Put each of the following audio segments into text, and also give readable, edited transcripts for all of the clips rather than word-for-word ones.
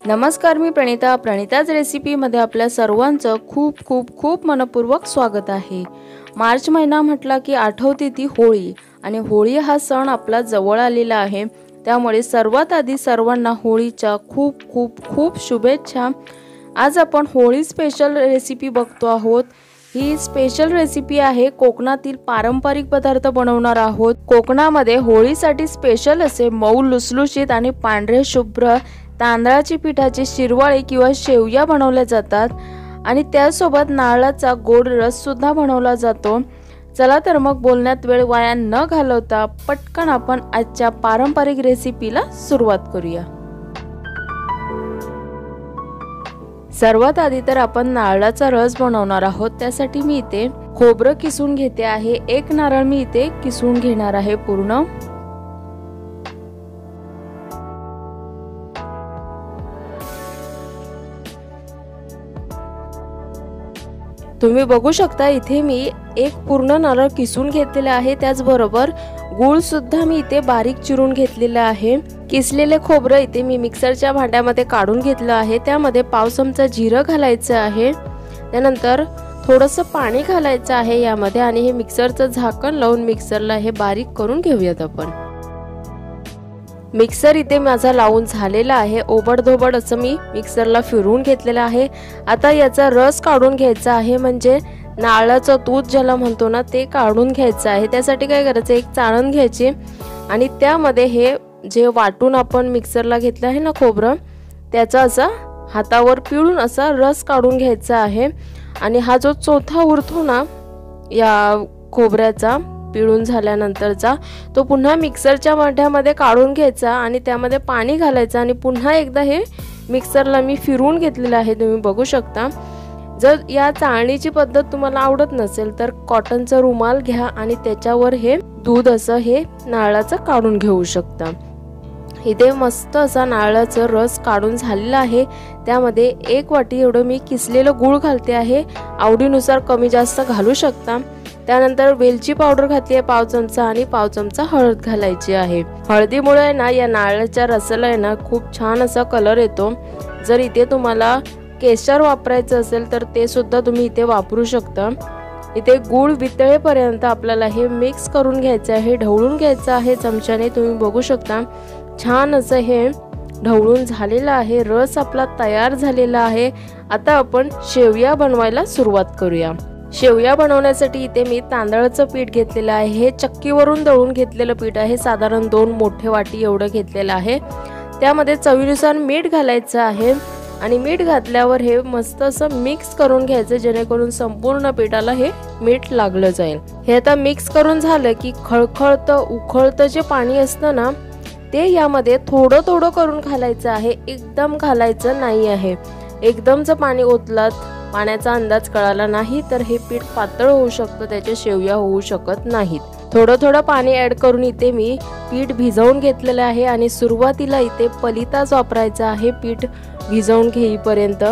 नमस्कार, मी प्रणिताज रेसिपीमध्ये आपल्या सर्वांचं खूप खूप खूप मनपूर्वक स्वागत आहे। मार्च महिना म्हटला की आठवते ती होळी आणि होळी हा सण आपला जवळ आलेला आहे। त्यामुळे सर्वात आधी सर्वांना होळीच्या खूप खूप खूप शुभेच्छा। आज आपण होळी स्पेशल रेसिपी बघतो आहोत। ही स्पेशल रेसिपी आहे, कोकणातील पारंपरिक पदार्थ बनवणार आहोत। कोकणामध्ये होळीसाठी स्पेशल असे मऊ लुसलुशीत आणि पांढरे शुभ्र तांदळाची पिठाची शिरवाळी किंवा शेवया बनवल्या जातात आणि त्यासोबत नारळाचा गोड रस सुद्धा बनवला जातो। चला तर मग बोलण्यात वेळ वाया न घालवता पटकन आपण आजच्या पारंपरिक रेसिपीला सुरुवात करूया। सर्वात आधी तर आपण नारळाचा रस बनवणार आहोत। त्यासाठी मी इथे खोबरं किसून घेते आहे। एक नारळ मी इथे किसून घेणार आहे पूर्ण। तुम्ही बघू शकता इथे मी एक पूर्ण नारळ किसून घेतलेला आहे। त्याचबरोबर गूळ सुद्धा मी इथे बारीक चिरून घेतलेला आहे। किसलेले खोबरं इथे मी मिक्सरच्या भांड्यामध्ये काढून घेतलं आहे। त्यामध्ये पाव चमचा जिरं घालायचं आहे। त्यानंतर थोडंसं पाणी घालायचं आहे यामध्ये आणि हे मिक्सरचं झाकण लावून मिक्सरला हे बारीक करून घेऊयात आपण। मिक्सर इथे माझा लावून झालेला आहे। ओबडधोबड असं मी मिक्सरला फिरवून घेतलेला आहे। आता याचा रस काढून घ्यायचा आहे, म्हणजे नारळाचं दूध ज्याला म्हणतो ना ते काढून घ्यायचं आहे। त्यासाठी काय करायचं, एक चाळण घ्यायची आणि त्यामध्ये हे जे वाटून आपण मिक्सरला घेतलं आहे ना खोबरं, त्याचा असा हातावर पिळून असा रस काढून घ्यायचा आहे। आणि हा जो चौथा उरतो ना या खोबऱ्याचा पिळून झाल्यानंतरचा, तो पुन्हा मिक्सरच्या भांड्यामध्ये काढून घ्यायचा आणि त्यामध्ये पाणी घालायचं आणि पुन्हा एकदा हे मिक्सरला मी फिरवून घेतलेलं आहे। तुम्ही बघू शकता। जर या चाळणीची पद्धत तुम्हाला आवडत नसेल तर कॉटनचा रुमाल घ्या आणि त्याच्यावर हे दूध असं हे नारळाचं काढून घेऊ शकता। इथे मस्त असा नारळाचा रस काढून झालेला आहे। त्यामध्ये एक वाटी एवढं मी किसलेलं गूळ घालते आहे। आवडीनुसार कमी जास्त घालू शकता। त्यानंतर वेलची पावडर घातली आहे पाव चमचा आणि पाव चमचा हळद घालायची आहे। हळदीमुळे ना या नारळाच्या रसाला आहे ना खूप छान असा कलर येतो। जर इथे तुम्हाला केशर वापरायचं असेल तर ते सुद्धा तुम्ही इथे वापरू शकता। इथे गूळ वितळेपर्यंत आपल्याला हे मिक्स करून घ्यायचं आहे, ढवळून घ्यायचं आहे चमच्याने। तुम्ही बघू शकता छान असं हे ढवळून झालेलं आहे। रस आपला तयार झालेला आहे। आता आपण शेवया बनवायला सुरुवात करूया। शेवया बनवण्यासाठी इथे मी तांदळाचं पीठ घेतलेलं आहे। हे चक्कीवरून दळून घेतलेलं पीठ आहे। साधारण 2 मोठे वाटी एवढं घेतलेलं आहे। त्यामध्ये चवीनुसार मीठ घालायचं आहे आणि मीठ घातल्यावर हे मस्त असं मिक्स करून घ्यायचं, जेणेकरून संपूर्ण पिठाला हे मीठ लागलं जाईल। हे आता मिक्स करून झालं की खळखळतं उखळतं जे पाणी असतं ना ते यामध्ये थोडं थोडं करून घालायचं आहे। एकदम घालायचं नाही आहे। एकदमच पाणी ओतलात, पाण्याचा अंदाज कळाला नाही तर हे पीठ पातळ होऊ शकतं, त्याचे शेवया होऊ शकत नाहीत। थोडं थोडं पाणी ऍड करून इथे मी पीठ भिजवून घेतलेलं आहे आणि सुरुवातीला इथे पलिताच वापरायचा आहे पीठ भिजवून घेईपर्यंत।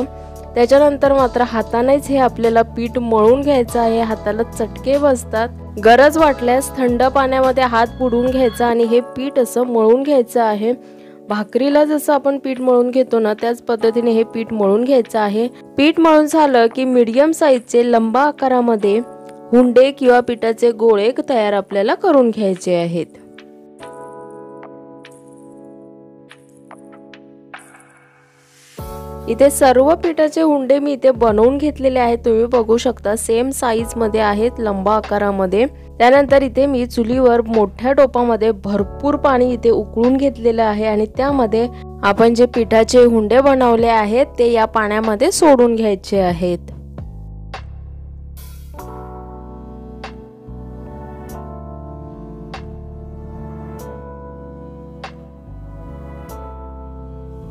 त्याच्यानंतर मात्र हातानेच हे आपल्याला पीठ मळून घ्यायचं आहे। हाताला चटके बसतात। गरज वाटल्यास थंड पाण्यामध्ये हात बुडवून घ्यायचा आणि हे पीठ असं मळून घ्यायचं आहे। भाकरीला जसं आपण पीठ मळून घेतो ना त्याच पद्धतीने हे पीठ मळून घ्यायचं आहे। पीठ मळून झालं की मीडियम साईजचे लंबा आकारामध्ये हुंडे किंवा पिठाचे गोळे तयार आपल्याला करून घ्यायचे आहेत। इथे सर्व पिठाचे हुंडे मी इथे बनवून घेतलेले आहेत। तुम्ही बघू शकता सेम साईज मध्ये आहेत, लंबा आकारामध्ये। त्यानंतर इथे मी चुलीवर मोठ्या टोपामध्ये भरपूर पाणी इथे उकळून घेतलेलं आहे आणि त्यामध्ये आपण जे पिठाचे हुंडे बनवले आहेत ते या पाण्यामध्ये सोडून घ्यायचे आहेत।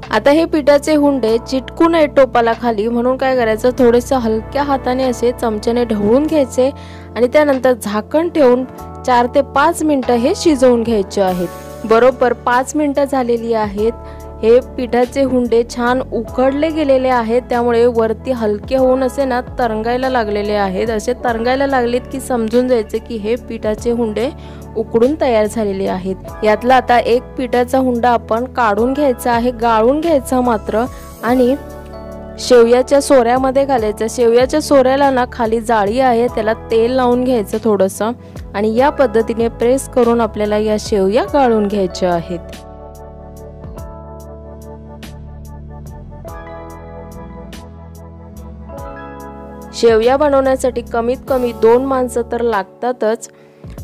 आता हे पिठाचे हुंडे चिटकू नये टोपाला खाली, म्हणून काय करायचं, थोडेसे हलक्या हाताने असे चमच्याने ढवळून घ्यायचे आणि त्यानंतर झाकण ठेवून 4 ते 5 मिनिटं हे शिजवून घ्यायचे आहेत। बरोबर 5 मिनिटं झालेली आहेत। हे पिठाचे हुंडे छान उकडले गेलेले आहेत, त्यामुळे वरती हलके होऊन असे ना तरंगायला लागलेले आहेत। असे तरंगायला लागलेत की समजून जायचे की हे पिठाचे हुंडे उकडून तयार झालेले आहेत। यातला आता एक पिठाचा हुंडा आपण काढून घ्यायचा आहे, गाळून घ्यायचा मात्र, आणि शेवयाच्या सोऱ्यामध्ये घालायचं। शेवयाच्या सोऱ्याला ना खाली जाळी आहे, त्याला तेल लावून घ्यायचं थोडंसं आणि या पद्धतीने प्रेस करून आपल्याला या शेवया गाळून घ्यायच्या आहेत। शेवया बनवण्यासाठी कमीत कमी 2 माणसं तर लागतातच।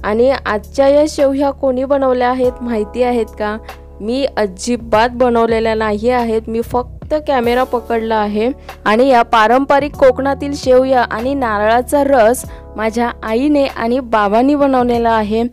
आणि आजच्या या शेवया कोणी बनवल्या आहेत माहिती आहेत का? मी अजिबात बनवलेल्या नाही आहेत, मी फक्त कॅमेरा पकडला आहे। आणि या पारंपरिक कोकणातील शेवया आणि नारळाचा रस माझ्या आईने आणि बाबांनी बनवलेला आहे।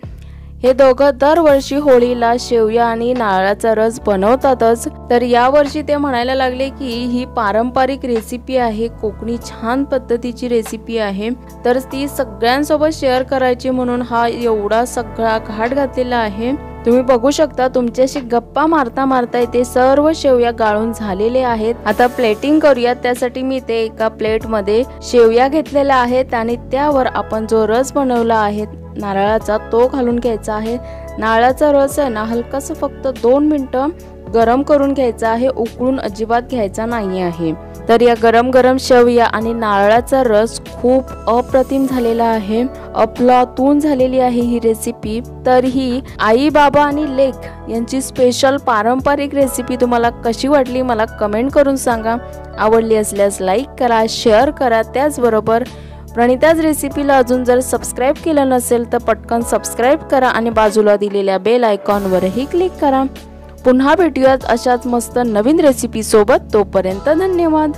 हे दोघं दरवर्षी होळीला शेवया आणि नारळाचा रस बनवतातच। तर यावर्षी ते म्हणायला लागले की ही पारंपरिक रेसिपी आहे, कोकणी छान पद्धतीची रेसिपी आहे, तर ती सगळ्यांसोबत शेअर करायची म्हणून हा एवढा सगळा घाट घातलेला आहे। तुम्ही बघू शकता, तुमच्याशी गप्पा मारता मारता इथे सर्व शेवया गाळून झालेले आहेत। आता प्लेटिंग करूया। त्यासाठी मी ते एका प्लेटमध्ये शेवया घेतलेल्या आहेत आणि त्यावर आपण जो रस बनवला आहे नारळाचा तो घालून घ्यायचा आहे। नारळाचा रस आहे ना हलकासा फक्त 2 मिनिटं गरम करून घ्यायचा आहे, उकळून अजिबात घ्यायचा नाही आहे। तर या गरम गरम शेवया आणि नारळाचा रस खूप अप्रतिम झालेला आहे, अफलातून झालेली आहे ही रेसिपी। तर ही आई बाबा आणि लेक यांची स्पेशल पारंपरिक रेसिपी तुम्हाला कशी वाटली मला कमेंट करून सांगा। आवडली असल्यास लाईक करा, शेअर करा। त्याचबरोबर प्रणिताज रेसिपीला अजून जर सबस्क्राईब केलं नसेल तर पटकन सबस्क्राईब करा आणि बाजूला दिलेल्या बेल आयकॉनवरही क्लिक करा। पुन्हा भेटूयात अशाच मस्त नवीन रेसिपी सोबत, तोपर्यंत धन्यवाद।